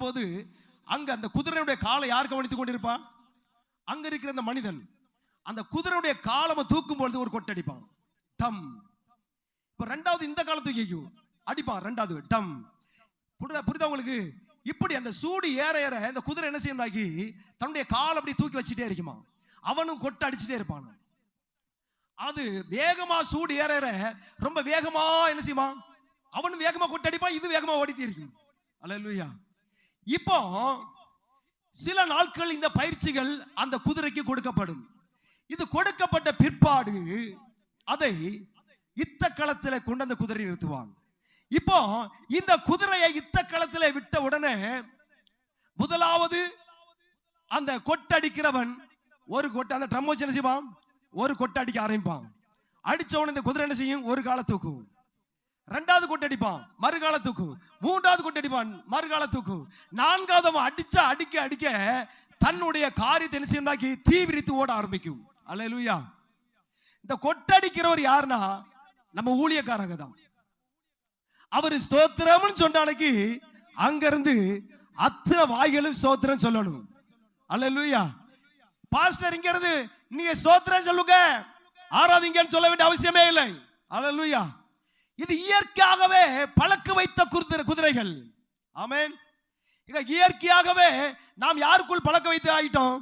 அப்போது அங்க அந்த குதிரையுடைய காலை யார் கவனித்துக் கொண்டிருப்பான்? அங்க இருக்கிற அந்த மனிதன் அந்த குதிரையுடைய காலை தூக்கும் பொழுது ஒரு கொட்டடிப்பான், டம். இப்ப ரெண்டாவது இந்த காலை தூக்கி அடிப்பான், ரெண்டாவது டம். புரியுதா உங்களுக்கு? இப்படி அந்த சூடு ஏற ஏற இந்த குதிரை என்ன செய்யறாக்கி தன்னுடைய கால் அப்படி தூக்கி வச்சுட்டே இருக்குமா, அவனும் கொட்டை அடிச்சுட்டே இருப்பான். அது வேகமா சூடு ஏற ஏற ரொம்ப வேகமா என்ன செய்யுமா, அவனும் வேகமா கொட்டை அடிப்பான், இது வேகமா ஓடிட்டே இருக்கும். அல்லேலூயா. இப்போ சில நாட்கள் இந்த பயிற்சிகள் அந்த குதிரைக்கு கொடுக்கப்படும். இது கொடுக்கப்பட்ட பிற்பாடு அதை யுத்த களத்தில் கொண்டு அந்த குதிரை நிறுத்துவான். இப்போ இந்த குதிரையை யுத்த களத்தில் விட்ட உடனே முதலாவது அந்த கொட்டடிக்கிறவன் ஒரு கொட்டை, அந்த ட்ரம் வச்சு என்ன செய்வான், ஒரு கொட்டை அடிக்க ஆரம்பிப்பான். அடிச்சவன இந்த குதிரை என்ன செய்யும், ஒரு காலை தூக்கும். ரெண்டாவது கொட்டடிப்பான், மறுகால தூக்கும். மூன்றாவது கொட்டடிப்பான், மறுகால தூக்கும். நான்காவது அவன் அடிச்சா அடிக்க அடிக்க தன்னுடைய காரியத்தை என்ன செய்யறாக்கி தீவிரித்து ஓட ஆரம்பிக்கும். அல்லேலூயா. இந்த கொட்டடிக்கிறவர் யாருன்னா நம்ம ஊழியக்காரங்க தான். அவர் ஸ்தோத்திரம்னு சொன்னாலுக்கு அங்க இருந்து அத்தனை வாய்களும் ஸ்தோத்திரம் சொல்லணும். அல்லேலூயா. பாஸ்டர் இங்க இருந்து நீங்க ஸ்தோத்திரம் சொல்லுங்க, ஆராதிங்கன்னு சொல்ல வேண்டிய அவசியமே இல்லை. அல்லேலூயா. இது இயற்கையாகவே பழக்க வைத்த குதிரைகள். ஆமென். இயற்கையாகவே நாம் யாருக்குள் பழக்க வைத்து ஆயிட்டோம்,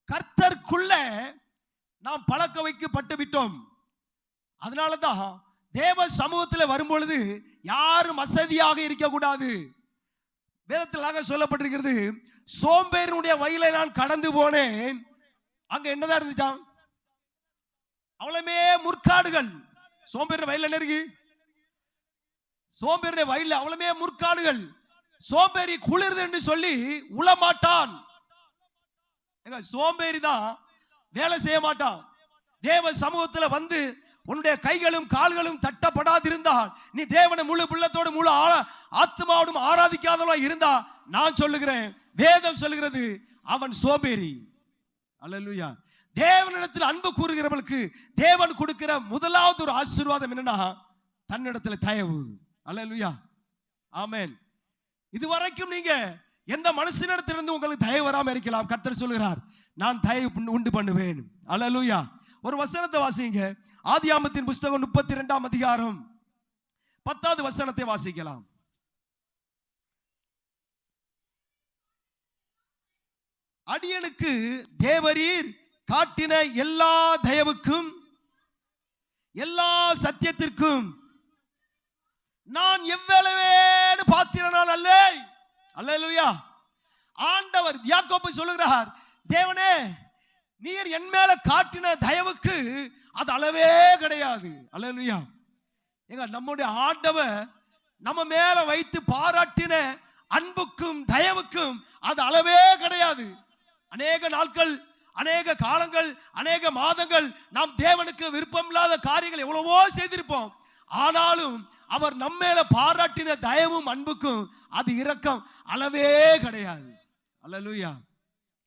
கர்த்தருக்குள்ள நாம் பழக்க வைக்கப்பட்டு விட்டோம். அதனாலதான் தேவ சமூகத்தில் வரும்பொழுது யாரும் அசதியாக இருக்க கூடாது. வேதத்தில் சொல்லப்பட்டிருக்கிறது, சோம்பேறினுடைய வயலை நான் கடந்து போனேன், அங்க என்னதான் இருந்துச்சாம், அவ்வளவுமே முற்காடுகள். சோம்பேறி வயல் என்ன இருக்கு, சோம்பேறிய வயல்ல அவ்வளவுமே முற்காடுகள். சோம்பேறி குளிர்து என்று சொல்லி உளமாட்டான். சோம்பேறி தான் வேலை செய்ய மாட்டான். தேவ சமூகத்தில் வந்து உன்னுடைய கைகளும் கால்களும் தட்டப்படாதிருந்தால், நீ தேவனை முழு உள்ளத்தோடு முழு ஆத்மாவோடும் ஆராதிக்காதவா இருந்தா, நான் சொல்லுகிறேன், வேதம் சொல்லுகிறது அவன் சோம்பேறி. அல்லேலூயா. தேவனிடத்தில் அன்பு கூறுகிறவர்களுக்கு தேவன் கொடுக்கிற முதலாவது ஒரு ஆசீர்வாதம் என்னன்னா தன்னிடத்தில் தயவு. அல்லேலூயா. ஆமென். இதுவரைக்கும் நீங்க எந்த மனுஷனிடத்திலிருந்து உங்களுக்கு தயவு வராம இருக்கலாம். கர்த்தர் சொல்லுகிறார், நான் தயவு உண்டு பண்ணுவேன். அல்லேலூயா. ஒரு வசனத்தை வாசிங்க. ஆதியாகமத்தின் புஸ்தகம் 32ஆம் அதிகாரம் 10வது வசனத்தை வாசிக்கலாம். அடியனுக்கு தேவரீர் காட்டின எல்லா தயவுக்கும் எல்லா சத்தியத்திற்கும் நான் எவ்வளவேன்னு பாத்திரனால் அல்ல. அல்லேலூயா. ஆண்டவர் யாக்கோபு சொல்லுகிறார், தேவனே நீர் என் மேல காட்டின தயவுக்கு அது அளவே கிடையாது. அல்லேலூயா. ஏங்க நம்முடைய ஆண்டவர் நம்ம மேல வைத்து பாராட்டின அன்புக்கும் தயவுக்கும் அது அளவே கிடையாது. அநேக நாட்கள், அநேக காலங்கள், அநேக மாதங்கள் நாம் தேவனுக்கு விருப்பம் இல்லாத காரியங்கள் எவ்வளவோ செய்திருப்போம். ஆனாலும் அவர் நம்ம மேல பாராட்டின தயவும் அன்புக்கும் அது இரக்கம் அளவே கிடையாது. அல்லேலூயா.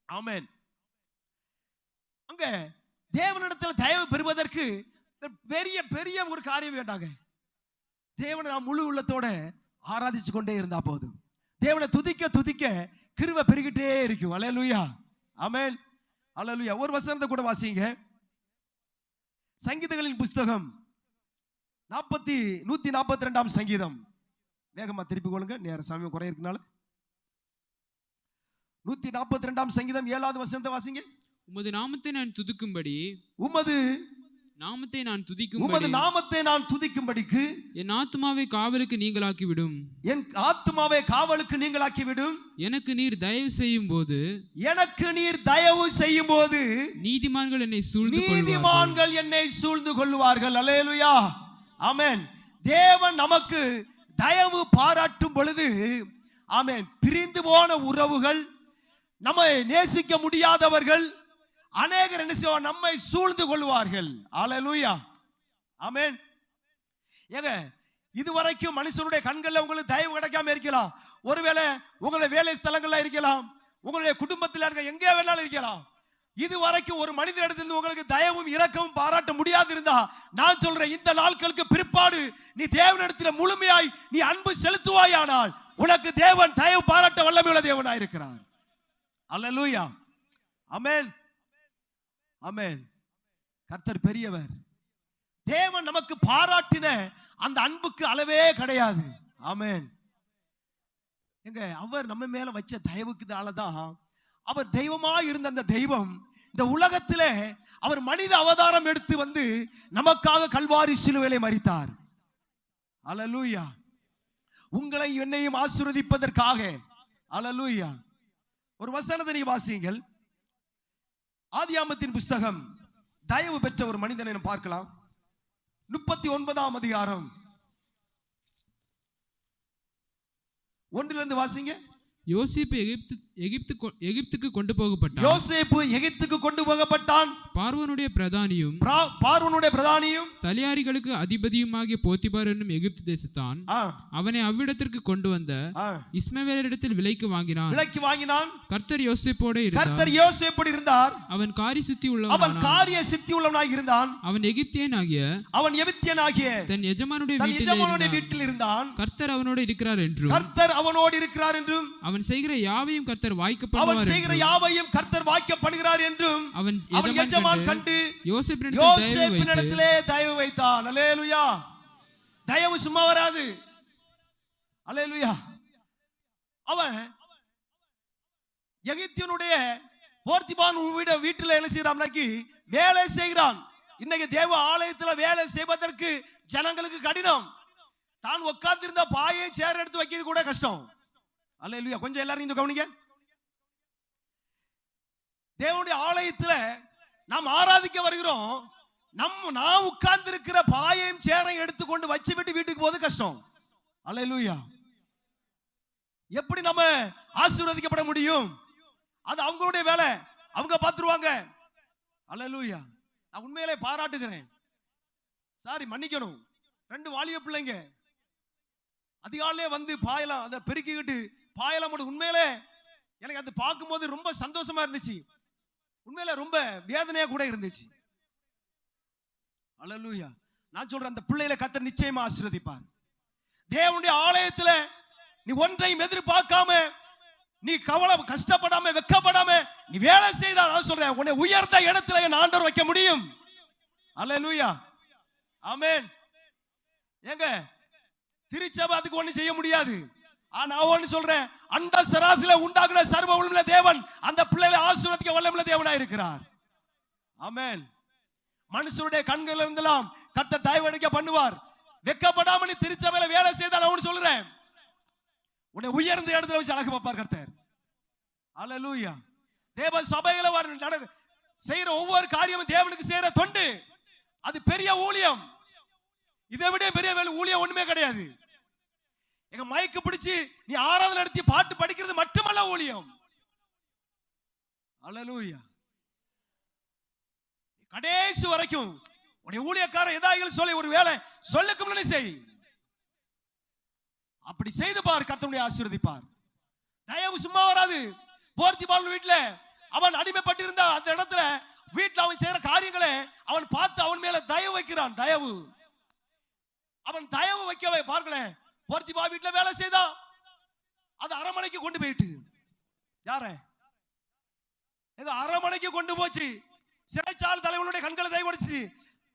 ஆமென். அங்க தேவனிடத்தில் தயவு பெறுவதற்கு பெரிய பெரிய ஒரு காரியம் வேண்டாங்க. தேவனை நாம் முழு உள்ளத்தோட ஆராதிச்சு கொண்டே இருந்தா போதும். தேவனை துதிக்க துதிக்க கிருபை பெருகிட்டே இருக்கும். அல்லேலூயா. ஆமென். அல்லேலூயா. ஒரு வசனத்தை கூட வாசிங்க. சங்கீதங்களின் புஸ்தகம் 142ஆம் சங்கீதம். வேகமா திருப்பி கொள்ளுங்க, நேர சமயம் குறை இருக்கனால. 142ஆம் சங்கீதம் 7வது வசனத்தை வாசிங்க. உமது நாமத்தை நான் துதிக்கும்படி, உமது நாமத்தை நான் துதிக்கும்படிக்கு என் ஆத்துமாவை காவலுக்கு நீங்களாக்கி விடும். என் ஆத்துமாவை காவலுக்கு நீங்களாக்கி விடும். எனக்கு நீர் தயவு செய்யும் போது, நீதிமான்கள் என்னை சூழ்ந்து கொள்வார்கள். அல்லேலூயா. ஆமென். தேவன் நமக்கு தயவு பாராட்டும் பொழுது, ஆமென், பிரிந்து போன உறவுகள், நம்மை நேசிக்க முடியாதவர்கள் அநேகர் என்ன செய்வார், நம்மை சூழ்ந்து கொள்வார்கள். அல்லேலூயா. ஆமென். ஏங்க இதுவரைக்கும் மனுஷனுடைய கண்கள்ல உங்களுக்கு தயவு கிடைக்காம இருக்கலாம். ஒருவேளை உங்களுடைய வேலை ஸ்தலங்கள்ல இருக்கலாம், உங்களுடைய குடும்பத்தில் இருக்க எங்கே வேணாலும் இருக்கலாம். இதுவரைக்கும் ஒரு மனிதனிடத்திலிருந்து உங்களுக்கு தயவும் இரக்கமும் பாராட்ட முடியாது இருந்தா, நான் சொல்றேன், இந்த நாட்களுக்கு பிற்பாடு நீ தேவனிடத்தில் முழுமையாய் நீ அன்பு செலுத்துவாயானால் உனக்கு தேவன் தயவு பாராட்ட வல்லமை தேவனாயிருக்கிறார். அல்லேலூயா. ஆமென், ஆமென். கர்த்தர் பெரியவர். தேவன் நமக்கு பாராட்டின அந்த அன்புக்கு அளவே கிடையாது. ஆமென். எங்க அவர் நம்ம மேல வச்ச தயவுக்குதாலதான் அவர் தெய்வமாய் இருந்த அந்த தெய்வம் இந்த உலகத்திலே அவர் மனித அவதாரம் எடுத்து வந்து நமக்காக கல்வாரி சிலுவையிலே மரித்தார். அல்லேலூயா. உங்களை என்னையும் ஆசீர்வதிப்பதற்காக. அல்லேலூயா. ஒரு வசனத்தை நீ வாசியுங்கள். ஆதியாகமத்தின் புஸ்தகம், தயவு பெற்ற ஒரு மனிதனை நாம் பார்க்கலாம். 39ஆம் அதிகாரம் 1 வாசிங்க. யோசேப்பு எகிப்துக்கு கொண்டு போகப்பட்டான். யோசேப்பு எகிப்துக்கு கொண்டு போகப்பட்டான். பார்வோனுடைய பிரதானியும் தலையாரிகளுக்கு அதிபதியுமாகிய போத்திபார் என்னும் எகிப்து தேசத்தான் அவனை அவ்விடத்திற்கு கொண்டு வந்த இஸ்மவேலரிடத்தில் விலைக்கு வாங்கினான். கர்த்தர் யோசேப்போடு இருந்தார். அவன் காரிய சித்தி உள்ளவனாய் இருந்தான். அவன் எகிப்தியன் ஆகிய தன் எஜமானுடைய வீட்டில் இருந்தான். கர்த்தர் அவனோடு இருக்கிறார் என்றும் அவன் செய்கிற யாவையும் கர்த்தர் வாய்க்கப்படுகிறார் என்றும் அவன் எஜமான் கண்டு யோசேப்பினிடத்திலே தயவு வைத்தான். அல்லேலூயா. தயவு சும்மா வராது. அல்லேலூயா. அவன் எகிப்தியனுடைய போர்த்திபான் வீட்டில் என்ன செய்யறான்? வேலை செய்கிறான். இன்னைக்கு தேவ ஆலயத்தில் வேலை செய்வதற்கு ஜனங்களுக்கு கடினம். தான் உட்கார்ந்திருந்த பாயை சேர் எடுத்து வைக்கிறது கூட கஷ்டம். அல்லேலூயா. கொஞ்சம் எல்லாரும் இந்த கவனிங்க. தேவனுடைய ஆலயத்துல நாம் ஆராதிக்க வருகிறோம். நாம் உட்கார்ந்து இருக்கிற பாயையும் சேரையும் எடுத்துக்கொண்டு வச்சு விட்டு வீட்டுக்கு போது கஷ்டம். அல்லேலூயா. எப்படி நம்ம ஆசீர்வதிக்கப்பட முடியும்? அது அவங்களுடைய வேலை, அவங்க பார்த்துருவாங்க. அல்லேலூயா. நான் உண்மையிலே பாராட்டுகிறேன். சாரி, மன்னிக்கணும். 2 வாலிய பிள்ளைங்க அதிகாலையே வந்து பாயலாம் அதை பெருக்கிக்கிட்டு பாயலாம். உண்மையிலே எனக்கு அது பார்க்கும்போது ரொம்ப சந்தோஷமா இருந்துச்சு. உண்மையில ரொம்ப வேதனையா கூட இருந்துச்சு. அல்லேலூயா. நான் சொல்றேன், அந்த பிள்ளைகளை கர்த்தர் நிச்சயமா ஆசீர்வதிப்பார். தேவனுடைய ஆலயத்துல நீ ஒன்றையும் எதிர்பார்க்காம, நீ கஷ்டப்படாம வெக்கப்படாம நீ வேலை செய்தால், நான் சொல்றேன், உன்னை உயர்ந்த இடத்துல என் ஆண்டவர் வைக்க முடியும். அல்லேலூயா. ஆமென். ஏங்க திருச்சபை அதுக்கு ஒண்ணு செய்ய முடியாது. நான் ஒண்ணு சொல்றேன், அண்ட சராசில உண்டாக்குற சர்வ வல்லமையுள்ள தேவன் அந்த பிள்ளைகளை ஆசீர்வதிக்க வல்லமையுள்ள தேவனாய் இருக்கிறார். ஆமென். மனுஷருடைய கண்கள் இருந்தெல்லாம் கர்த்தர் தயவு அளிக்க பண்ணுவார். வெக்கப்படாம நீ திருச்சபையில வேலை செய்தால் நான் சொல்றேன், உன்னை உயர்ந்த இடத்துல வச்சு அழகு பார்ப்பார் கர்த்தர். அல்லேலூயா. தேவ சபையில செய்யற ஒவ்வொரு காரியமும் தேவனுக்கு செய்யற தொண்டு, அது பெரிய ஊழியம். இதை விட பெரிய ஊழியம் ஒண்ணுமே கிடையாது. எங்க மைக்கு பிடிச்சு நீ ஆராதனை நடத்தி பாட்டு படிக்கிறது மட்டுமல்ல ஊழியம். அல்லேலூயா. கடைசி வரைக்கும் உன்னை ஊழியக்காரன் ஏதாவது சொல்லி ஒரு வேலை சொல்லுக்கு முன்னாடி செய். அப்படி செய்து பார், கர்த்தருடைய ஆசீர்வதிப்பார். தயவு சும்மா வராது. போர்த்திபால் வீட்டுல அவன் அடிமைப்பட்டிருந்த அந்த இடத்துல வீட்டுல அவன் செய்யற காரியங்களை அவன் பார்த்து அவன் மேல தயவு வைக்கிறான். தயவு அவன் தயவு வைக்கவே பார்க்கல. போர்த்திபா வீட்டுல வேலை செய்தா அது அரமனைக்கு கொண்டு போயிட்டு, யார எங்க அரமனைக்கு கொண்டு போச்சு. சிறைச்சாலை தலைவனுடைய கண்களை தயவு உடைச்சு,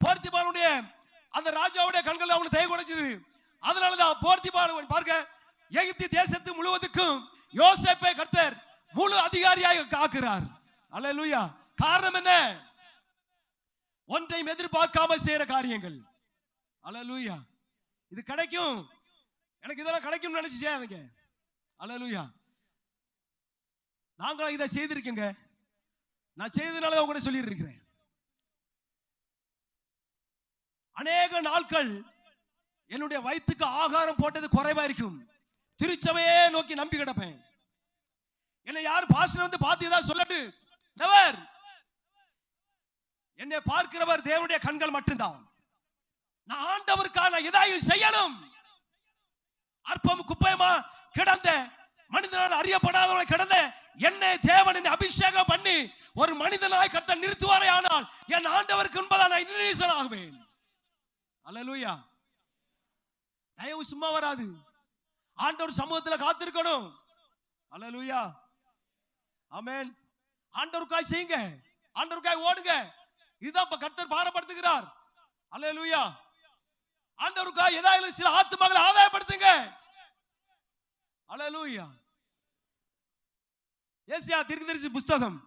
போர்த்திபாலுடைய அந்த ராஜாவுடைய கண்களை அவனுக்கு தயவு உடைச்சது. அதனாலதான் போர்த்திபால் பார்க்க எகிப்து தேசத்து முழுவதுக்கும் யோசேப்பை கர்த்தர் முழு அதிகாரியாக காக்கிறார். அல்லேலூயா. காரணம் என்ன? ஒன்றையும் எதிர்பார்க்காம செய்யற காரியங்கள். அல்லேலூயா. இது கிடைக்கும், எனக்கு இதெல்லாம் கிடைக்கும் நினைச்சு செய்யாதீங்க. அல்லேலூயா. நாங்களும் இதை செய்திருக்கேங்க. நான் செய்ததுனால தான் உங்கள்கிட்ட சொல்லி இருக்கிறேன். அநேக நாட்கள் என்னுடைய வயிற்றுக்கு ஆகாரம் போட்டது குறைவா இருக்கும். திருச்சபையே நோக்கி நம்பி கிடப்பேன். என்னை யார் பாஸ்டர் வந்து பார்த்து ஏதாவது சொல்லட்டு, நெவர். என்னை பார்க்கிறவர் தேவனுடைய கண்கள் மட்டும்தான். நான் ஆண்டவருக்கான ஏதாவது செய்யணும். அற்பம் குப்பையமா கிடந்த மனிதனால் அறியப்படாதவனை கிடந்த என்னை தேவன் அபிஷேகம் பண்ணி ஒரு மனிதனாய் கர்த்தர் நிறுத்துவாரே ஆனால் என் ஆண்டவருக்கு என்பதா நான் இன்னீசன் ஆகுவேன். அல்லேலூயா. தயவு சும்மா வராது. ஆண்டவர் சமூகத்தில் காத்திருக்கணும். அல்லேலூயா, ஆமென். ஆண்டவருக்காய் செய்யுங்க, ஆண்டவருக்காய் ஓடுங்க. இதுதான் இப்ப கர்த்தர் பாரப்படுத்துகிறார். அல்லேலூயா. ஆண்டவருக்காய் ஏதாவது சில ஆத்துமக்களை ஆதாயப்படுத்துங்க. அல்லேலூயா. ஏசாயா தீர்க்கதரிசி புத்தகம்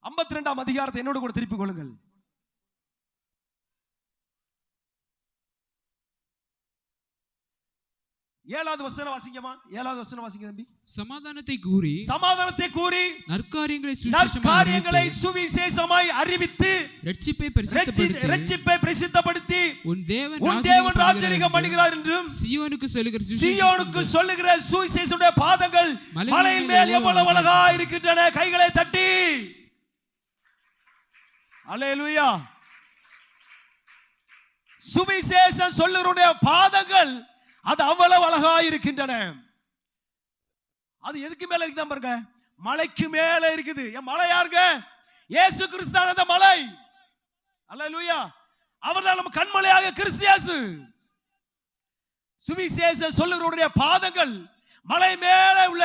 52ஆம் அதிகாரத்தை என்னோடு கூட திருப்பிக் கொள்ளுங்கள். 7வது வசனம் வாசிங்கம்மா. 7வது வசனம் வாசிங்க தம்பி. சமாதானத்தை கூறி நற்காரியங்களை சுவிசேஷமாய் அறிவித்து இரட்சிப்பை பரிசுத்தப்படுத்தி உன் தேவன் ராஜரிகம் பண்ணுகிறார் என்றும் சீயோனுக்கு சொல்லுகிற சுவிசேஷனுடைய பாதங்கள் மலையின் மேல் எவ்வளவு அழகா இருக்கின்றன. கைகளை தட்டி அல்லேலூயா. சுவிசேஷம் சொல்லுகிற பாதங்கள் அது அவ்வளவு அழகா இருக்கின்றன. அது எதுக்கு மேல இருக்குதா பாருங்க, மலைக்கு மேல இருக்குது. என் மலை யாருங்க? இயேசு கிறிஸ்து தான் அந்த மலை. அல்லேலூயா. அவர்தான் நம்ம கண்மலையாக கிறிஸ்து இயேசு. சுவிசேஷம் சொல்லுகிறவருடைய பாதங்கள் மலை மேல உள்ள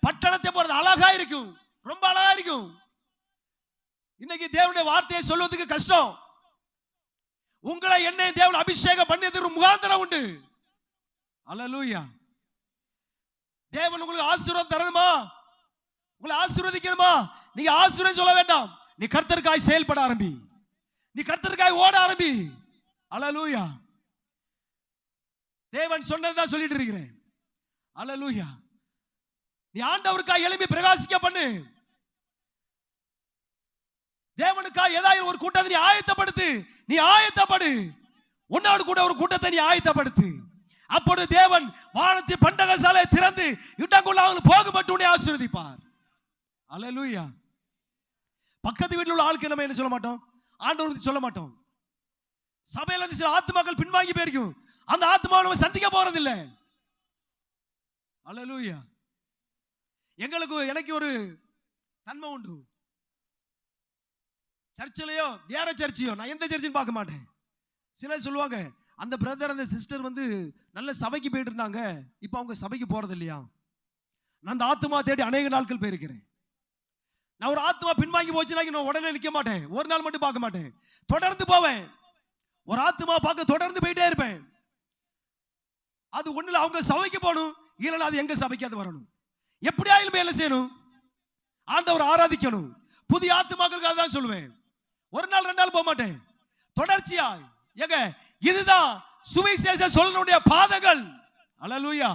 பட்டணத்தை போறது அழகா இருக்கும், ரொம்ப அழகா இருக்கும். இன்னைக்கு தேவனுடைய வார்த்தையை சொல்வதற்கு கஷ்டம். உங்களை என்னை தேவன் அபிஷேகம் பண்ணியது ஒரு முகாந்திரம் உண்டு. அல்லேலூயா. தேவன் உங்களுக்கு ஆசீர்வாதம் தரணுமா, உங்களை ஆசீர்வதிக்கணுமா, நீங்க ஆசீர்வாதம் சொல்ல வேண்டாம். நீ கர்த்தருக்காய் செயல்பட ஆரம்பி, நீ கர்த்தருக்காய் ஓட ஆரம்பி. அல்லேலூயா. தேவன் சொன்னதுதான் சொல்லிட்டு இருக்கிறேன். அல்லேலூயா. நீ ஆண்டவருக்காய் எழும்பி பிரகாசிக்க பண்ணு. தேவனுக்காய் ஏதாவது ஒரு கூட்டத்தை நீ ஆயத்தப்படுத்து. நீ ஆயத்தப்படு. உன்னோடு கூட ஒரு கூட்டத்தை நீ ஆயத்தப்படுத்து. அப்பொழுது தேவன் வானத்தின் பண்டகசாலை திறந்து இடங்குள்ள அவங்களுக்கு போகப்பட்டு உன்னை ஆசீர்வதிப்பார். அல்லேலூயா. பக்கத்து வீட்டில் உள்ள ஆளுக்கு நம்ம என்ன சொல்ல மாட்டோம், ஆண்டவருக்கு சொல்ல மாட்டோம். சபையில இருந்து சில ஆத்துமாக்கள் பின்வாங்கி போயிருக்கும், அந்த ஆத்துமாவை நம்ம சந்திக்க போறதில்லை. அல்லேலூயா. எனக்கு ஒரு தன்மை உண்டு. சர்ச்சிலையோ வேற சர்ச்சையோ நான் எந்த சர்ச்சையும் பார்க்க மாட்டேன். சிலர் சொல்லுவாங்க, அந்த பிரதர் அந்த சிஸ்டர் நல்ல சபைக்கு போயிட்டு இருந்தாங்க, இப்போ அவங்க சபைக்கு போறது இல்லையா. நான் அந்த ஆத்மா தேடி அநேக நாட்கள் போயிருக்கிறேன். நான் ஒரு ஆத்மா பின்வாங்கி போச்சுன்னா நான் உடனே நிற்க மாட்டேன், ஒரு நாள் மட்டும் பார்க்க மாட்டேன், தொடர்ந்து போவேன். ஒரு ஆத்மா பார்க்க தொடர்ந்து போயிட்டே இருப்பேன். அது ஒண்ணுல அவங்க சபைக்கு போகணும், இல்லைன்னா அது எங்க சபைக்கு அது வரணும். எப்படியாயிலும் என்ன செய்யணும், ஆண்டவர் ஆராதிக்கணும். புதிய ஆத்மாக்களுக்கு அதான் சொல்லுவேன். ஒரு நாள் 2 நாள் போக மாட்டேன், தொடர்ச்சியா. ஏங்க இதுதான் சுவிசேஷ சொல்லனுடைய பாதங்கள். அல்லேலூயா.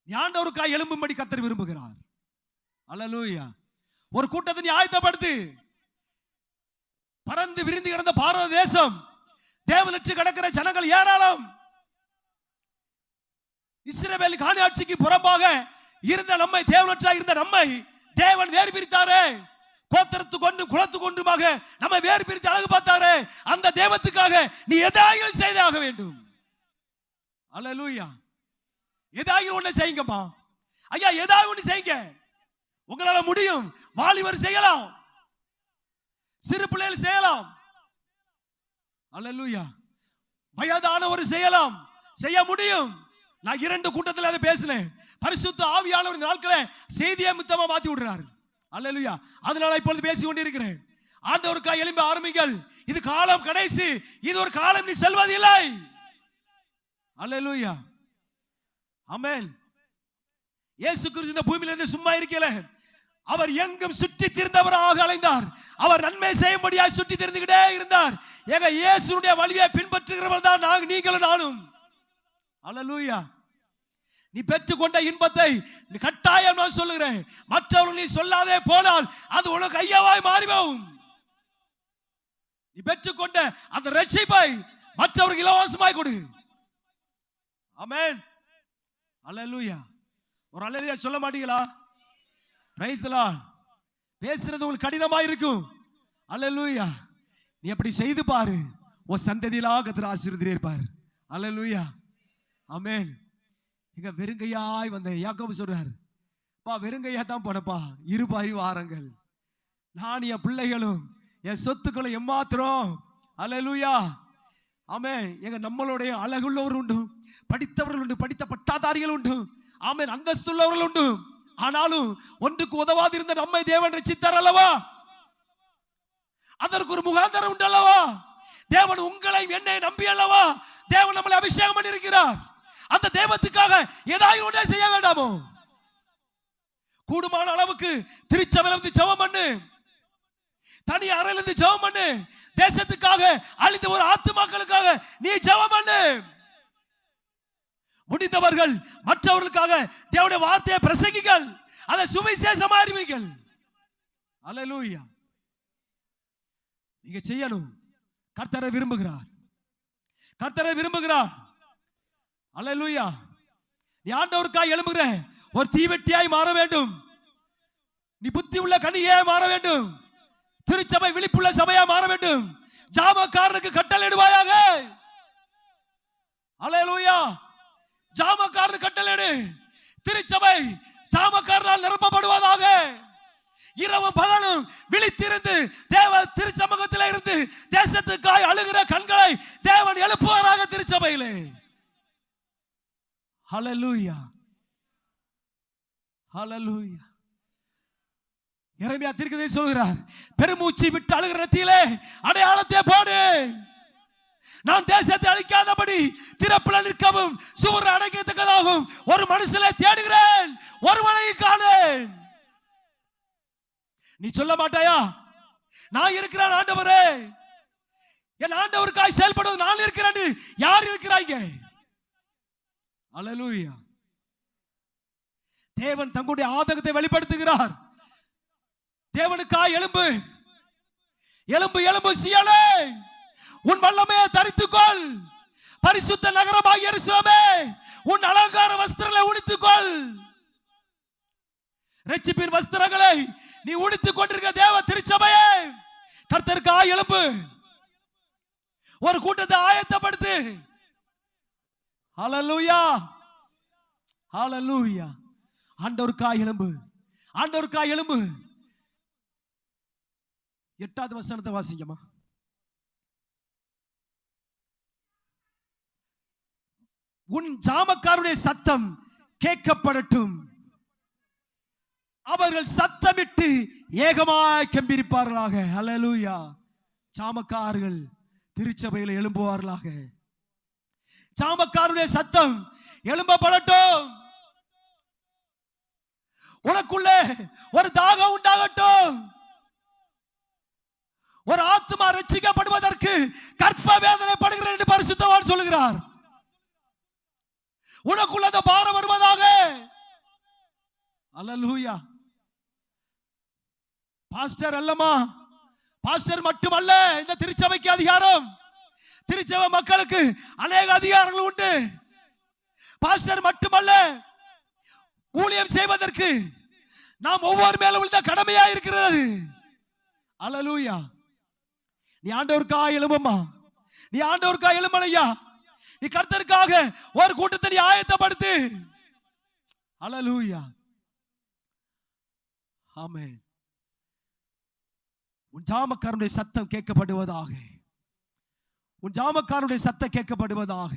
நீ ஆண்டவருக்காய் எழும்பும்படி கர்த்தர் விரும்புகிறார். அல்லேலூயா. ஒரு கூட்டத்தை நீ ஆயத்தப்படுத்து. பறந்து விரிந்து கிடந்த பாரத தேசம், தேவனற்று கிடக்கிற ஜனங்கள் ஏராளம். இஸ்ரவேல் காணியாட்சிக்கு புறம்பாக இருந்த நம்மை, தேவனற்றா இருந்த நம்மை தேவன் வேறு பிரித்தாரே. கோத்திரத்து கொண்டு குலத்து கொண்டுமாக நம்ம வேறு பிரித்து அழகு பார்த்தாரே. அந்த தேவத்துக்காக நீ எதாயும் செய்தாக வேண்டும். அல்லேலூயா. எதாயும் ஒண்ணு செய்யுங்கம்மா. ஐயா எதாயும் ஒண்ணு செய்யுங்க, உங்களால முடியும். வாலிபர் செய்யலாம், சிறு பிள்ளைகள் செய்யலாம். அல்லேலூயா. வயதானவர் செய்யலாம், செய்ய முடியும். நான் 2 கூட்டத்தில் அதை பேசினேன். பரிசுத்த ஆவியானவர் இந்த நாட்களை செய்தியை மித்தமா மாத்தி விடுறாரு. அல்லேலூயா. அதனால இப்பொழுது பேசிக் கொண்டிருக்கிறேன். ஆண்டவருக்காய் எழும்ப ஆரம்பிங்கள். இது காலம் கடைசி, இது ஒரு காலம் நீ செல்வதில்லை. அல்லேலூயா. ஆமென். இயேசு கிறிஸ்து இந்த பூமியில இருந்து சும்மா இருக்கல. அவர் எங்கும் சுற்றி திரிந்தவராக அலைந்தார். அவர் நன்மை செய்யும்படியாய் சுற்றி திரிந்துகிட்டே இருந்தார். எங்க இயேசுடைய வழியை பின்பற்றுகிறவர் தான் நீங்களும் நானும். அல்லேலூயா. நீ பெற்றுக்கொண்ட இன்பத்தை நீ கட்டாயம் நான் சொல்லுகிறேன், மற்றவர்கள் நீ சொல்லாதே போனால் அது உனக்கு ஐயாவாய் மாறிவோம். நீ பெற்றுக்கொண்ட அந்த ரட்சிப்பை மற்றவர்கள் இலவசமாய் கொடு. ஆமென். அல்லேலூயா. ஒரு அல்லேலூயா சொல்ல மாட்டீங்களா? Praise the Lord. பேசுறது உங்களுக்கு கடினமா இருக்கும். அல்லேலூயா. நீ அப்படி செய்து பாரு, உன் சந்ததியில கர்த்தர் ஆசீர்வதிப்பார் இருப்பார். அல்லேலூயா. ஆமென். இங்க வெறுங்கையாய் வந்த யாக்கோபு சொல்றார், பா வெறுங்கையா தான் போனப்பா, இருபாரி வாரங்கள் நான் என் பிள்ளைகளும் என் சொத்துக்களும் எம்மாத்திரம். அல்லேலூயா. ஆமென். எங்க நம்மளுடைய அழகுள்ளவர் உண்டு, படித்தவர்கள் உண்டு, படித்த பட்டாதாரிகள் உண்டு. ஆமென் அந்தஸ்துள்ளவர்கள் உண்டு. ஆனாலும் ஒன்றுக்கு உதவாதிருந்த நம்மை தேவன் ரட்சித்தார் அல்லவா? அதற்கு ஒரு முகாந்தரம் உண்டு அல்லவா? தேவன் உங்களை என்னை நம்பி அல்லவா தேவன் நம்மளை அபிஷேகம் பண்ணியிருக்கிறார். அந்த தேவத்துக்காக ஏதாவது ஒன்றே செய்ய வேண்டாமோ? கூடுமான அளவுக்கு திருச்சபையிலிருந்து ஜெபம் பண்ணு, தனி அறையிலிருந்து ஜெபம் பண்ணு, தேசத்துக்காக அழிந்த ஒரு ஆத்துமாக்களுக்காக நீ ஜெபம் பண்ணு. முடிந்தவர்கள் மற்றவர்களுக்காக தேவனுடைய வார்த்தையை பிரசங்கிகள், அதை சுவிசேஷமா அறிவிங்கள். அல்லேலூயா. நீங்க செய்யணும். கர்த்தரை விரும்புகிறார், கர்த்தரை விரும்புகிறார். அல்லேலூயா. நீ ஆண்டவருக்காய் எழும்புகிற ஒரு தீவெட்டியாய் மாற வேண்டும். நீ புத்தி உள்ள கன்னிகையாய் மாற வேண்டும். திருச்சபை விழிப்புள்ள சபையாய் மாற வேண்டும். ஜாமக்காரனுக்கு கட்டளையிடுவாயாக. அல்லேலூயா. ஜாமக்காரனுக்கு கட்டளையிடு. திருச்சபை ஜாமக்காரனால் நிரப்பப்படுவதாக. இரவு பகலும் விழித்திருந்து தேவ திருச்சமூகத்தில் இருந்து தேசத்துக்காய் அழுகிற கண்களை தேவன் எழுப்புவாராக திருச்சபையிலே. ஹல்லேலூயா, ஹல்லேலூயா. எரேமியா தீர்க்கதரிசி சொல்கிறார், பெருமூச்சு விட்டு அழுகிற நெத்தியிலே அடையாளத்தை போடு. நான் தேசத்தை அழிக்காதபடி திறப்புல நிற்கவும் சுவரை அடைக்கத்தக்கதாகவும் ஒரு மனுஷனை தேடுகிறேன், ஒருவனை காணேன். நீ சொல்ல மாட்டாயா, நான் இருக்கிறேன் ஆண்டவரே, என் ஆண்டவருக்காய் செயல்படுவது நான் இருக்கிறேன். யார் இருக்கிறாங்க? அல்லேலூயா. தேவன் தங்களுடைய ஆதகத்தை வெளிப்படுத்துகிறார். தேவனுக்காய் எழும்பு, எழும்பு, எழும்பு சீயோனே, உன் வல்லமையை தரித்துக்கொள். பரிசுத்த நகரமாகிய எருசலேமே, உன் அலங்கார வஸ்திரங்களை உடுத்திக்கொள். இரட்சிப்பின் வஸ்திரங்களை நீ உடுத்திக் கொண்டிருக்க தேவ திருச்சபையே, கர்த்தருக்காய் எழும்பு. ஒரு கூட்டத்தை ஆயத்தப்படுத்து. ஹல்லேலூயா, ஹல்லேலூயா. ஆண்டவருக்காய் எழும்பு, ஆண்டவருக்காய் எழும்பு. 8வது வசனத்தை வாசிங்கம்மா. உன் ஜாமக்காருடைய சத்தம் கேட்கப்படட்டும், அவர்கள் சத்தமிட்டு ஏகமாய் கெம்பீரிப்பார்களாக. ஹல்லேலூயா. ஜாமக்காரர்கள் திருச்சபையில் எழும்புவார்களாக. ஜாமக்காருடைய சத்தம் எழும்பப்படட்டும். உனக்குள்ளே ஒரு தாகம் உண்டாகட்டும். ஒரு ஆத்மா ரட்சிக்கப்படுவதற்கு கற்ப வேதனைப்படுகிறேன் என்று பரிசுத்தவான் சொல்லுகிறார். உனக்குள்ள அந்த பாரம் வருவதாக. அல்லேலூயா. பாஸ்டர் அல்லமா, பாஸ்டர் மட்டுமல்ல இந்த திருச்சபைக்கு அதிகாரம். திருச்சபை மக்களுக்கு அநேக அதிகாரங்கள் உண்டு. பாஸ்டர் மட்டுமல்ல, ஊழியம் செய்வதற்கு நாம் ஒவ்வொரு மேலும் உள்ள கடமையா இருக்கிறது. அல்லேலூயா. நீ ஆண்டவருக்காக எழும்புமா, நீ ஆண்டவருக்காக எழும்பலையா, நீ கர்த்தருக்காக ஒரு கூட்டத்தை நீ ஆயத்தப்படுத்து. அல்லேலூயா. ஆமென். உன் ஜாமக்காரனுடைய சத்தம் கேட்கப்படுவதாக, உன் ஜாமக்காரனுடைய சத்தம் கேட்கப்படுவதாக.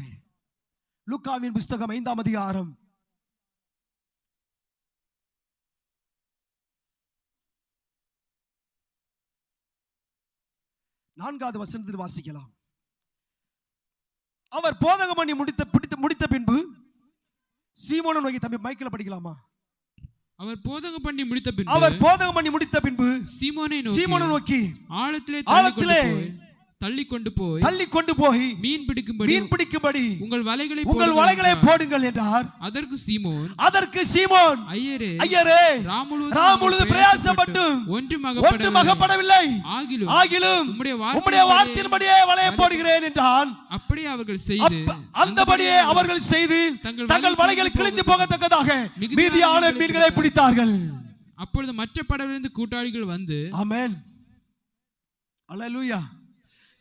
லூக்காவின் புஸ்தகம் 5ஆம் அதிகாரம் 4வது வசனத்தில் வாசிக்கலாம். அவர் போதகம் பண்ணி முடித்த பின்பு சீமோனை நோக்கி, தம்பி மைக்கில் படிக்கலாமா? அவர் போதகம் பண்ணி முடித்த பின்பு சீமோனை நோக்கி ஆழத்திலே தள்ளி கொண்டு போய் மீன் பிடிக்கும்படி உங்கள் வலைகளை போடுங்கள் என்றார். அதற்கு சீமோன் ஐயரே, ராமுழுது பிரயாசப்பட்டு ஒன்றும் அகப்படவில்லை, ஆகிலும் உம்முடைய வார்த்தையின்படியே வலையை போடுகிறேன் என்றான். அந்தபடியே அவர்கள் செய்து தங்கள் வலைகள் கிழிந்து போகத்தக்கதாக மீதியான மீன்களை பிடித்தார்கள். அப்பொழுது மற்ற படவிலிருந்து கூட்டாளிகள் வந்து, ஆமென், அல்லேலூயா,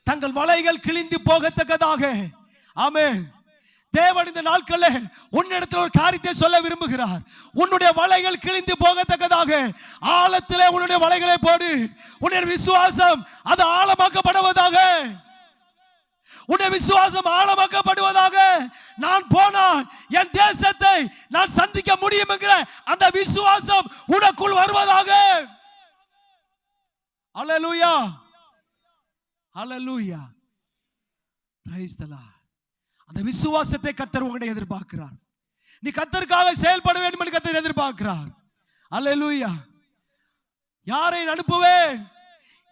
தங்கள் வலைகள் கிழிந்து போகத்தக்கதாக. ஆமென். தேவன் இந்த நாட்களில் உன்னிடத்தில் ஒரு காரியத்தை சொல்ல விரும்புகிறார். உன்னுடைய வலைகள் கிழிந்து போகத்தக்கதாக ஆழத்திலே உன்னுடைய வலைகளை போடு. உன்னுடைய விசுவாசம் அது ஆழமாக்கப்படுவதாக. உன்னுடைய விசுவாசம் ஆழமாக்கப்படுவதாக. நான் போனால் என் தேசத்தை நான் சந்திக்க முடியும் என்கிற அந்த விசுவாசம் உனக்குள் வருவதாக. ஹல்லேலூயா, ஹல்லேலூயா, பிரைஸ் தி லார்ட். அந்த விசுவாசத்தை கர்த்தர் உங்களை எதிர்பார்க்கிறார். நீ கர்த்தருக்காக செயல்பட வேண்டும் என்று கர்த்தர் எதிர்பார்க்கிறார். ஹல்லேலூயா. யாரை அனுப்புவேன்?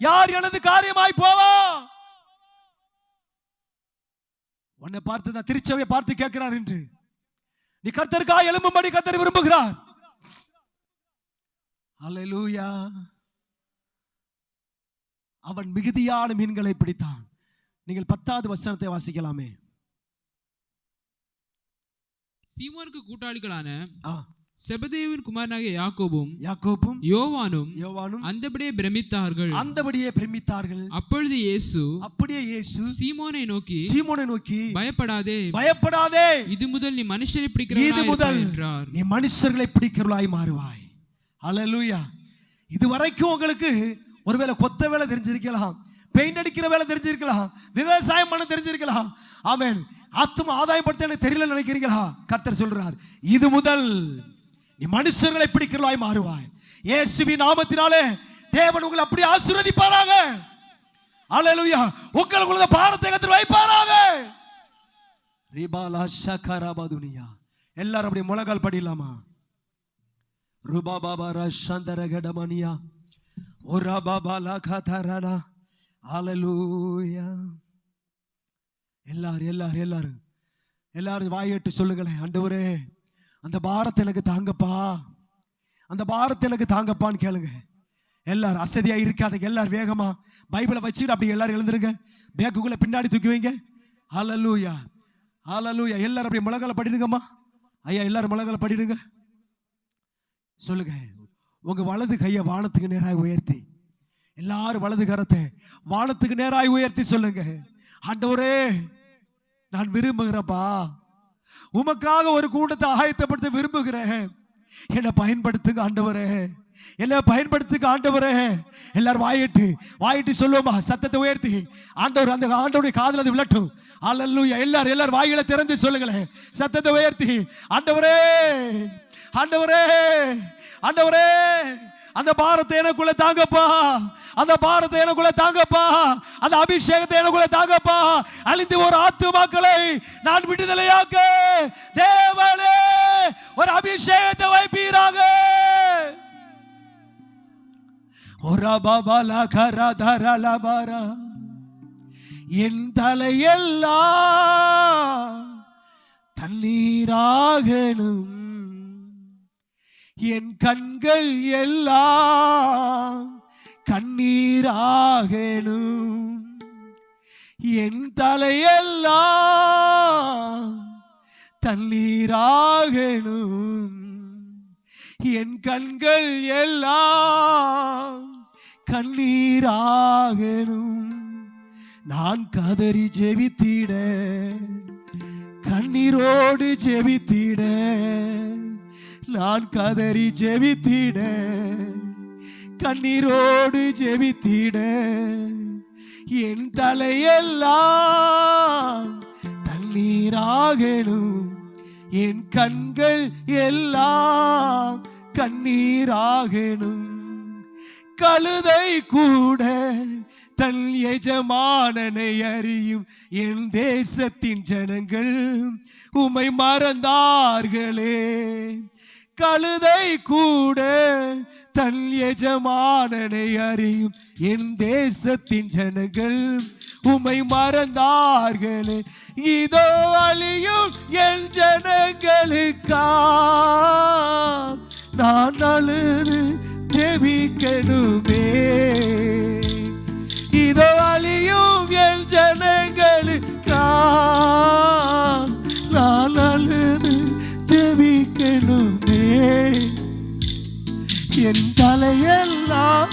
யார் எனது காரியமாய் போவா? உன்னை பார்த்து தான் திருச்சபையை பார்த்து கேட்கிறார் என்று. நீ கர்த்தருக்காக எழும்பும்படி கர்த்தர் விரும்புகிறார். ஹல்லேலூயா. அவன் மிகுதியான மீன்களை பிடித்தான். நீங்கள் 10வது வசனத்தை வாசிக்கலாமே. சீமோனுக்கு கூட்டாளிகளான செபதேயுவின் குமாரனாகிய யாக்கோபும் யோவானும் அந்தபடியே பிரமித்தார்கள். அப்பொழுது இயேசு சீமோனை நோக்கி பயப்படாதே, இது முதல் நீ மனுஷரை பிடிக்கிறவளாய் மாறுவாய். ஹல்லேலூயா. இதுவரைக்கும் உங்களுக்கு ஒருவேளை கொத்த வேலை தெரிஞ்சிருக்கலாம், பெயிண்ட் அடிக்கிற வேலை தெரிஞ்சிருக்கலாம், விவசாயம் பண்ண தெரிஞ்சிருக்கலாம். ஆமென். ஆத்தும ஆதாயப்படுத்த எனக்கு தெரியல நினைக்கிறீங்களா? கர்த்தர் சொல்றார், இது முதல் நீ மனுஷர்களை பிடிக்கிறவளாய் மாறுவாய். இயேசுவின் நாமத்தினாலே தேவன் உங்களை அப்படி ஆசீர்வதிப்பாராக. ஹல்லேலூயா. உங்களுக்கு பாரத்தை கர்த்தர் வைப்பாராக. ரிபாலா ஷகரபதுனியா. எல்லாரும் அப்படி முழங்கால் படிலாமா? ருபாபாபா சந்தரகடமனியா ஒராபாபாலா கதரனா. ஹல்லேலூயா. எல்லாரும் வாயிட்டு சொல்லுங்களேன், ஆண்டவரே அந்த பாரத்தை எனக்கு தாங்கப்பா, அந்த பாரத்தை எனக்கு தாங்கப்பான்னு கேளுங்க. எல்லாரும் அசதியா இருக்காதீங்க. எல்லாரும் வேகமா பைபிளை வச்சுட்டு அப்படி எல்லாரும் எழுந்துருங்க. பேக்குக்குள்ள பின்னாடி தூக்கி வைங்க. ஹல்லேலூயா, ஹல்லேலூயா. எல்லாரும் அப்படி முழங்கால படிடுங்கம்மா. ஐயா எல்லாரும் முழங்கால படிடுங்க. சொல்லுங்க, உங்க வலது கையை வானத்துக்கு நேராக உயர்த்தி, எல்லாரும் வலது கரத்தை வானத்துக்கு நேராக உயர்த்தி சொல்லுங்க, ஆண்டவரே நான் விரும்புகிறப்பா, உமக்காக ஒரு கூட்டத்தை ஆயத்தப்படுத்த விரும்புகிறேன், என்னை பயன்படுத்துங்க ஆண்டவரே, என்னை பயன்படுத்துங்க ஆண்டவரே. எல்லாரும் வாயிட்டு சொல்லுவோமா? சத்தத்தை உயர்த்தி ஆண்டவர் அந்த ஆண்டவருடைய காதுல அது விழட்டும். ஹல்லேலூயா. எல்லாரும் வாயில திறந்து சொல்லுங்களேன், சத்தத்தை உயர்த்தி, ஆண்டவரே ஆண்டவரே ஆண்டவரே அந்த பாரத்தை எனக்குள்ள தாங்கப்பா, அந்த பாரத்தை எனக்குள்ள தாங்கப்பா, அந்த அபிஷேகத்தை எனக்குள்ள தாங்கப்பா. அழிந்து ஒரு ஆத்துமாக்களை நான் விடுதலையாக்க தேவனே ஒரு அபிஷேகத்தை வைப்பீராக. என் தலையெல்லாம் தண்ணீராகணும், என் கண்கள் எல்லாம் கண்ணீராகணும், என் தலையெல்லாம் தண்ணீராகணும், என் கண்கள் எல்லாம் கண்ணீராகணும். நான் கதறி ஜெபித்திட, கண்ணீரோடு ஜெபித்திட, நான் கதறி ஜெபித்திட, கண்ணீரோடு ஜெபித்திட, என் தலையெல்லாம் தண்ணீராகணும், என் கண்கள் எல்லாம் கண்ணீராகணும். கழுதை கூட தன் எஜமானனை அறியும் என் தேசத்தின் ஜனங்கள் உம்மை மறந்தார்களே. கழுதை கூட தன் எஜமானனை அறியும் என் தேசத்தின் ஜனங்கள் உம்மை மறந்தார்களே. இதோ அழியும் என் ஜனங்களுக்கா நான் அழுது ஜெபிக்கணுமே. இதோ அழியும் என் ஜனங்களுக்கா நான் அழுது ஜெபிக்கணுமே. என் தலையெல்லாம்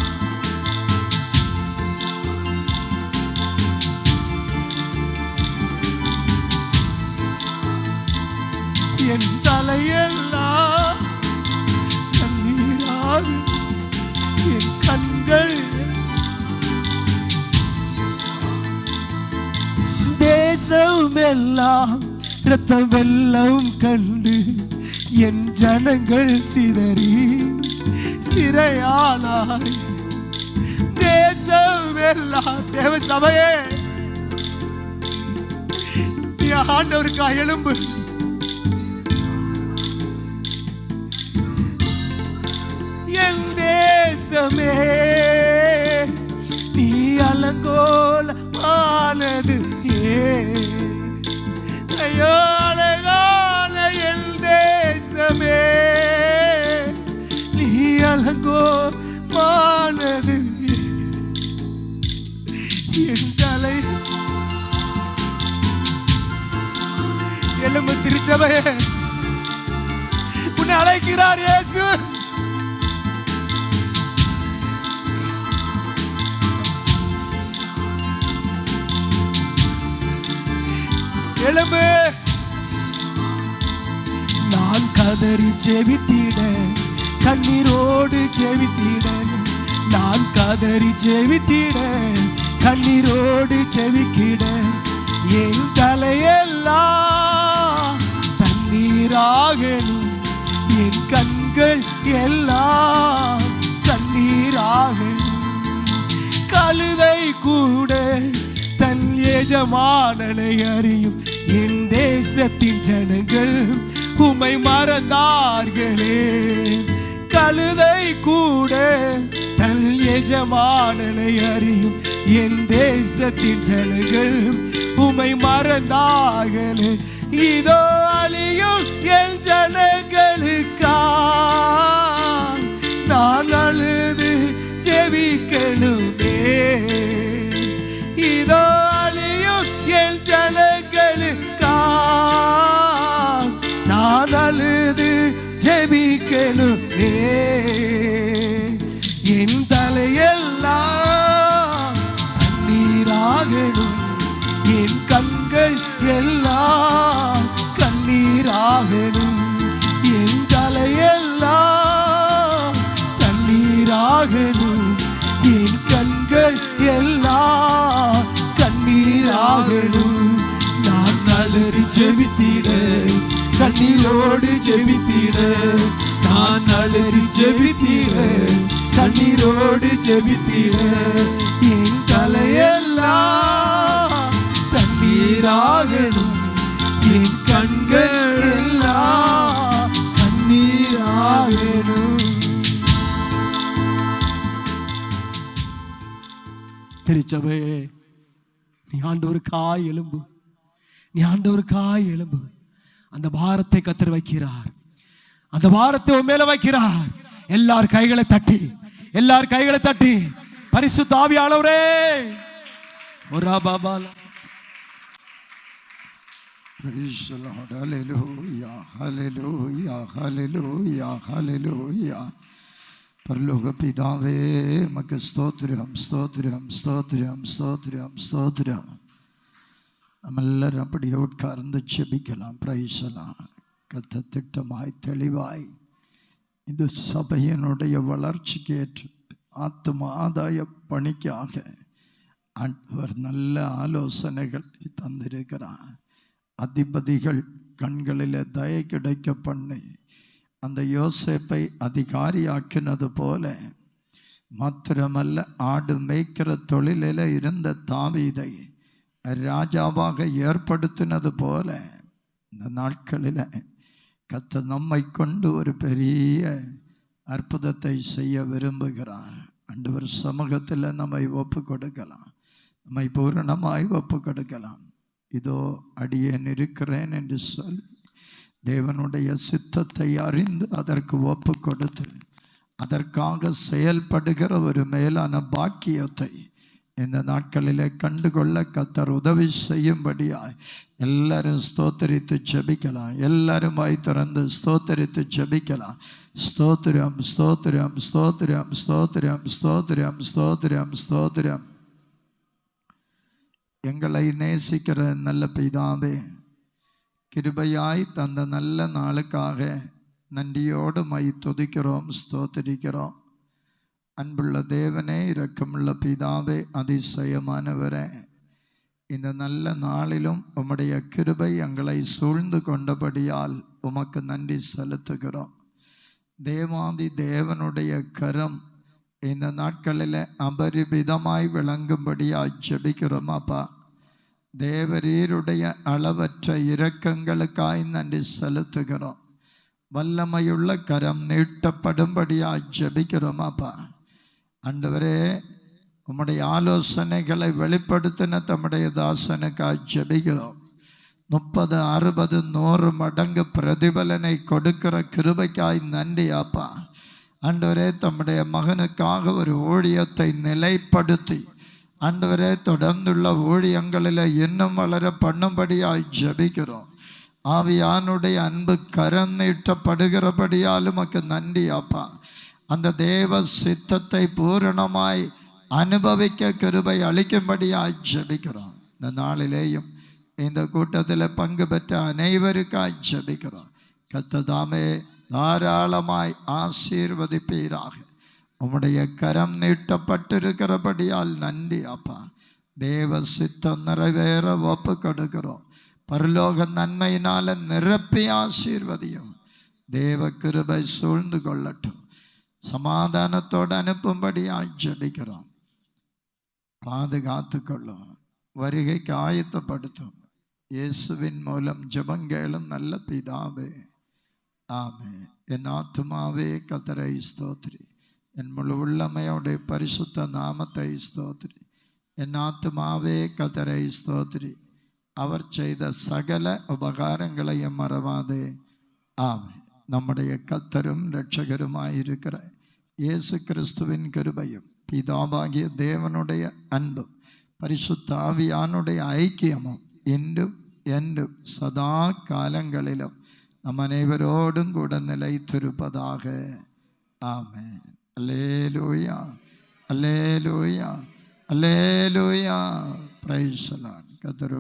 என் தலையெல்லாம் கண்ணீராக, என் கண்கள் எல்லாம் இரத்த வெள்ளம் கண்டு என் ஜனங்கள் சிதறி சிறையானார். தேசம் எல்லாம் தேவ சபையே ஆண்டவருக்கா எழும்பு. என் தேசமே நீ அலங்கோல ஆனது ஐயோ அழகான என் தேசமே நீ அலங்கோலமானது என் தலை. எழும்பு திருச்சபையே, உன்னை அழைக்கிறார் இயேசு. எழும்பு. நான் கதறி ஜெபித்திட கண்ணீரோடு ஜெபித்திட, நான் கதறி ஜெபித்திட கண்ணீரோடு ஜெபிக்கிட, என் தலையெல்லாம் தண்ணீராகணும், என் கண்கள் எல்லாம் கண்ணீராகணும். கழுதை கூட தன் எஜமானனை அறியும், என் தேசத்தின் ஜனங்கள் உம்மை மறந்தார்களே. கழுதை கூட தன் எஜமானனை அறியும், என் தேசத்தின் ஜனங்கள் உம்மை மறந்தார்களே. இதோ அழியும் என் ஜனங்களுக்கா நான் அழுது ஜெபிக்கணுமே. இதோ அழியும் என் ஜனங்களுக்கா நான் அழுது ஜெபிக்கணுமே. என் தலையெல்லாம் தண்ணீராகணும், என் கண்கள் எல்லாம் கண்ணீராகணும், என் தலையெல்லாம் தண்ணீராகணும், என் கண்கள் எல்லாம் கண்ணீராகணும். நான் அலறி ஜெபித்திட கண்ணீரோடு ஜெபித்திட, நான் அலறி ஜெபித்திட கண்ணீரோடு ஜெபித்திட, என் தலையெல்லாம் தண்ணீராகணும், என் கண்கள் எல்லாம் கண்ணீராகணும். திருச்சபையே, நீ ஆண்டவருக்காய் எழும்பு, நீ ஆண்டவருக்காய் எழும்பு. அந்த பாரத்தை கர்த்தர் வைக்கிறார், அந்த பாரத்தை உன் மேல வைக்கிறார். எல்லார் கைகளை தட்டி, எல்லார் கைகளை தட்டி பரிசுத்த ஆவியானவரே ஒரா பாபால. Praise the Lord. Hallelujah, hallelujah, hallelujah, hallelujah. பரலோக பிதாவே மக்கு ஸ்தோத்திரம், ஸ்தோத்திரம், ஸ்தோத்திரம், ஸ்தோத்திரம், ஸ்தோத்திரம். நம்ம எல்லாரும் அப்படியே உட்கார்ந்து ஜெபிக்கலாம். பிரைசலாம். கத்த திட்டமாய் தெளிவாய் இந்த சபையினுடைய வளர்ச்சிக்கு ஏற்று ஆத்தும ஆதாய பணிக்காக ஆண்டவர் நல்ல ஆலோசனைகள் தந்திருக்கிறார். அதிபதிகள் கண்களில் தயை கிடைக்க பண்ணி அந்த யோசேப்பை அதிகாரியாக்கினது போல, மாத்திரமல்ல ஆடு மேய்க்கிற தொழிலில் இருந்த தாவீதை ராஜாவாக ஏற்படுத்தினது போல இந்த நாட்களில் கர்த்தர் நம்மை கொண்டு ஒரு பெரிய அற்புதத்தை செய்ய விரும்புகிறார். ஆண்டவர் சமூகத்தில் நம்மை ஒப்பு கொடுக்கலாம், நம்மை பூரணமாய் ஒப்பு கொடுக்கலாம். இதோ அடியேன் இருக்கிறேன் என்று சொல்லி தேவனுடைய சித்தத்தை அறிந்து அதற்கு ஒப்பு கொடுத்து அதற்காக செயல்படுகிற ஒரு மேலான பாக்கியத்தை இந்த நாட்களிலே கண்டுகொள்ள கர்த்தர் உதவி செய்யும்படியாய் எல்லாரும் ஸ்தோத்தரித்து ஜெபிக்கலாம். எல்லாரும் வாய் திறந்து ஸ்தோத்தரித்து ஜெபிக்கலாம். ஸ்தோத்திரம், ஸ்தோத்திரம், ஸ்தோத்திரம், ஸ்தோத்திரம், ஸ்தோத்திரம், ஸ்தோத்திரம், ஸ்தோத்திரம். எங்களை நேசிக்கிற நல்ல பிதாவே, கிருபையாய் தந்த நல்ல நாளுக்காக நன்றியோடு மை துதிக்கிறோம், ஸ்தோத்திரிக்கிறோம். அன்புள்ள தேவனே, இரக்கமுள்ள பிதாவே, அதிசயமானவரே, இந்த நல்ல நாளிலும் உம்முடைய கிருபை எங்களை சூழ்ந்து கொண்டபடியால் உமக்கு நன்றி செலுத்துகிறோம். தேவாதி தேவனுடைய கரம் இந்த நாட்களில் அபரிமிதமாய் விளங்கும்படியாய் ஜெபிக்கிறோம். அப்பா, தேவரீருடைய அளவற்ற இரக்கங்களுக்காய் நன்றி செலுத்துகிறோம். வல்லமையுள்ள கரம் நீட்டப்படும்படியாய் ஜெபிக்கிறோம். அப்பா ஆண்டவரே, உம்முடைய ஆலோசனைகளை வெளிப்படுத்தின தம்முடைய தாசனுக்காய் ஜெபிக்கிறோம். 30, 60, 100 மடங்கு பிரதிபலனை கொடுக்கிற கிருபைக்காய் நன்றி அப்பா. ஆண்டவரே, தம்முடைய மகனுக்காக ஒரு ஊழியத்தை நிலைப்படுத்தி ஆண்டவரே தொடர்ந்துள்ள ஊழியங்களில் இன்னும் வளர பண்ணும்படியாய் ஜெபிக்கிறோம். ஆவியானுடைய அன்பு கரம் நீட்டப்படுகிறபடியால் உமக்கு நன்றி அப்பா. அந்த தேவ சித்தத்தை பூரணமாய் அனுபவிக்க கிருபை அளிக்கும்படியாய் ஜெபிக்கிறோம். இந்த நாளிலேயும் இந்த கூட்டத்தில் பங்கு பெற்ற அனைவருக்காய் ஜெபிக்கிறோம். கர்த்தர் தாராளமாய் ஆசீர்வதிப்பீராக. உம்முடைய கரம் நீட்டப்பட்டிருக்கிறபடியால் நன்றி அப்பா. தேவ சித்தம் நிறைவேற ஒப்பு கொடுக்கிறோம். பரலோக நன்மையினால நிரப்பி ஆசீர்வதியும். தேவ கிருபை சூழ்ந்து கொள்ளட்டும். சமாதானத்தோடு அனுப்பும்படியாய் ஜெபிக்கிறோம். பாதுகாத்து கொள்ளும். வருகைக்கு ஆயத்தப்படுத்தும். இயேசுவின் மூலம் ஜெபங்கேளும் நல்ல பிதாவே, ஆமென். என் ஆத்துமாவே கர்த்தரை ஸ்தோத்திரி. என் முழு உள்ளமையோடைய பரிசுத்த நாமத்தை ஸ்தோத்திரி. என் ஆத்துமாவே கர்த்தரை ஸ்தோத்திரி. அவர் செய்த சகல உபகாரங்களையும் மறவாதே. ஆமென். நம்முடைய கர்த்தரும் இரட்சகருமாயிருக்கிற இயேசு கிறிஸ்துவின் கிருபையும் பிதாவாகிய தேவனுடைய அன்பும் பரிசுத்த ஆவியானுடைய ஐக்கியமும் இன்றும் என்றும் சதா காலங்களிலும் நம் அனைவரோடும் கூட நிலைத்திருப்பதாக. ஆமென். அல்லேலூயா, அல்லேலூயா, அல்லேலூயா. Praise the Lord. கர்த்தர்